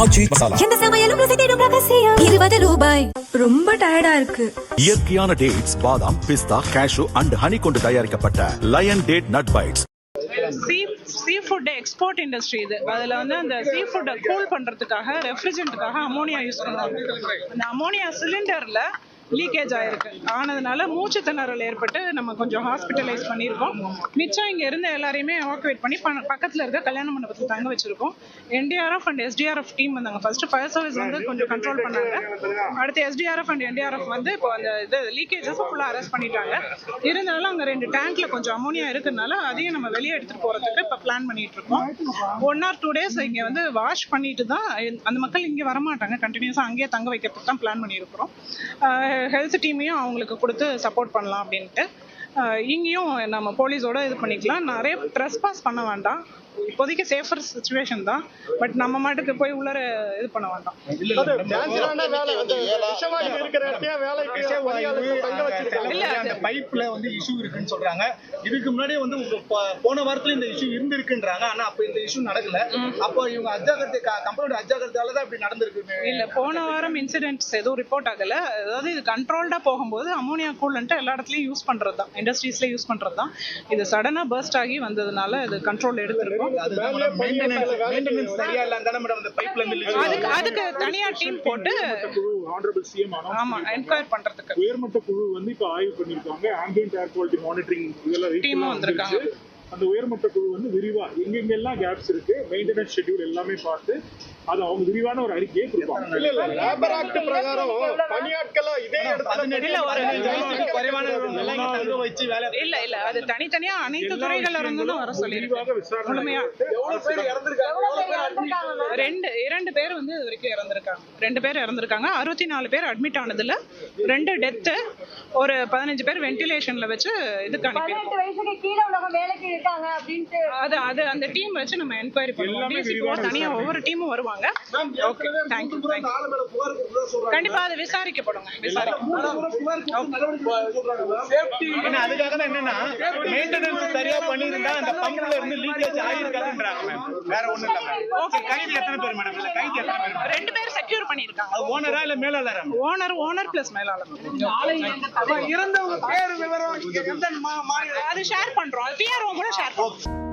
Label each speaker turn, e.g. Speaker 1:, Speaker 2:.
Speaker 1: ஆச்சி மசாலா.
Speaker 2: எந்த சமையலும் ருசி தேடும் ரகசியம் 20 ரூபாய்.
Speaker 3: ரொம்ப டயர்டா இருக்கு.
Speaker 1: இயற்கையான டேட்ஸ், பாதாம், பிஸ்தா, கேஷு அண்ட் ஹனி கொண்டு தயாரிக்கப்பட்ட lion date nut bites.
Speaker 4: Sea food export industry இது. அதில் வந்து அந்த சீ ஃபுட்டை கூல் பண்ணுறதுக்காக ரெஃப்ரிஜரண்ட்டுக்காக அமோனியா யூஸ் பண்ணுவாங்க. அந்த அமோனியா சிலிண்டரில் லீக்கேஜ் ஆனதுனால மூச்சு திணறல் ஏற்பட்டு நம்ம கொஞ்சம் ஹாஸ்பிட்டலைஸ் பண்ணியிருக்கோம். மிச்சம் இங்கே இருந்த எல்லாரையுமே எவாக்குவேட் பண்ணி பக்கத்தில் இருக்க கல்யாண மண்டபத்தில் தங்க வச்சிருக்கோம். என்டிஆர்எஃப் அண்ட் எஸ்டிஆர்எஃப் டீம் வந்தாங்க. ஃபர்ஸ்ட் ஃபயர் சர்வீஸ் வந்து கொஞ்சம் கண்ட்ரோல் பண்ணாங்க. அடுத்து எஸ்டிஆர்எஃப் அண்ட் என்டிஆர்எஃப் வந்து இப்போ அந்த இது லீக்கேஜஸ் ஃபுல்லாக அரெஸ்ட் பண்ணிட்டாங்க. இருந்தாலும் அங்கே 2 டேங்க்ல கொஞ்சம் அமோனியா இருக்குனால அதையும் நம்ம வெளியே எடுத்துகிட்டு போகிறதுக்கு இப்போ பிளான் பண்ணிட்டு இருக்கோம். 1 or 2 days இங்கே வந்து வாஷ் பண்ணிட்டு தான் அந்த மக்கள் இங்கே வரமாட்டாங்க. கண்டினியூஸாக அங்கேயே தங்க வைக்கிறதுக்கு தான் பிளான் பண்ணியிருக்கிறோம். ஹெல்த் டீமையும் அவங்களுக்கு கொடுத்து சப்போர்ட் பண்ணலாம் அப்படின்ட்டு. இங்கேயும் நம்ம போலீஸோட இது பண்ணிக்கலாம். நிறைய ட்ரெஸ்பாஸ் பண்ண வேண்டாம். இப்போதைக்கு சேஃபர் சிச்சுவேஷன் தான். பட் நம்ம மாட்டுக்கு போய் உள்ளர இது பண்ண வேண்டாம்.
Speaker 5: பைப்ல வந்து இஷ்யூ இருக்குன்னு சொல்றாங்க. இதுக்கு முன்னாடி வந்து போன வாரத்துல இந்த இஷ்யூ இருந்திருக்குன்றாங்க. ஆனா அப்ப இந்த இஷ்யூ நடக்கல. அப்போ இவங்க கம்பெனியோட அஜாக்கிரதையால தான் இப்படி நடந்திருக்கு.
Speaker 4: இல்ல, போன வாரம் இன்சிடென்ட்ஸ் எதுவும் ரிப்போர்ட் ஆகல. அதாவது இது கண்ட்ரோல்டா போகும்போது அமோனியா கூலண்ட் எல்லா இடத்துலயும் யூஸ் பண்றது தான், இண்டஸ்ட்ரீஸ்ல யூஸ் பண்றது தான். இது சடனா பர்ஸ்ட் ஆகி வந்ததுனால இது கண்ட்ரோல் எடுத்திருக்கோம். அதுக்கு தனியா டீம் போட்டு என்கொயர் பண்றதுக்கு
Speaker 6: உயர்மட்ட குழு வந்து இப்ப ஆய்வு பண்ணிருக்காங்க. ஆம்பியன்ட் ஏர் குவாலிட்டி மானிட்டரிங் இதெல்லாம்
Speaker 4: டீமும் வந்திருக்காங்க.
Speaker 6: அந்த உயர்மட்ட குழு வந்து விரிவா எங்கெங்கெல்லாம் கேப்ஸ் இருக்கு, மெயின்டெனன்ஸ் ஷெட்யூல் எல்லாமே பார்த்து அது அவங்க விரிவான ஒரு அறிக்கையை கொடுப்பாங்க.
Speaker 5: லேபர் ஆக்ட் பிரகாரம் பணியாட்கள் இதே
Speaker 4: இல்ல அது தனித்தனியா அனைத்து துறைகள்ல இருந்தும் வர சொல்லிருக்காங்க. முழுமையா 2 பேர் வந்து இது வரைக்கும் இறந்திருக்காங்க. 2 பேர் இறந்திருக்காங்க. 64 பேர் அட்மிட் ஆனதுல 2 டெத், ஒரு 15 பேர் வென்டிலேஷன்ல வச்சு இதுக்கு அனுப்பியிருக்கோம். அது அந்த டீம் வச்சு நம்ம என்கொயரி பண்ணுவோம். டிசிபி தனியா ஒவ்வொரு டீமும் வருவாங்க. Okay, thank you. கண்டிப்பா அது விசாரிக்கப்படுங்க.
Speaker 5: அதுக்காக தான் என்னன்னா மெயின்டெனன்ஸ் சரியா பண்ணிருந்தா அந்த பம்ப்ல இருந்து லீக்கேஜ் ஆயிருக்காதுன்றாங்க மேம். வேற ஒண்ணும் இல்ல மேம். ஓகே, கைது எத்தனை பேர் மேடம்? இல்ல கைது எத்தனை பேர்?
Speaker 4: 2 பேர் செக்யூர் பண்ணிருக்காங்க.
Speaker 5: அது ஓனரா இல்ல மேலாளரா?
Speaker 4: ஓனர் பிளஸ் மேலாளர்.
Speaker 5: இறந்தவங்க பேர் விவரம்
Speaker 4: அது ஷேர் பண்றோம். அது பிஆர்ஓ கூட ஷேர் பண்ணுவோம்.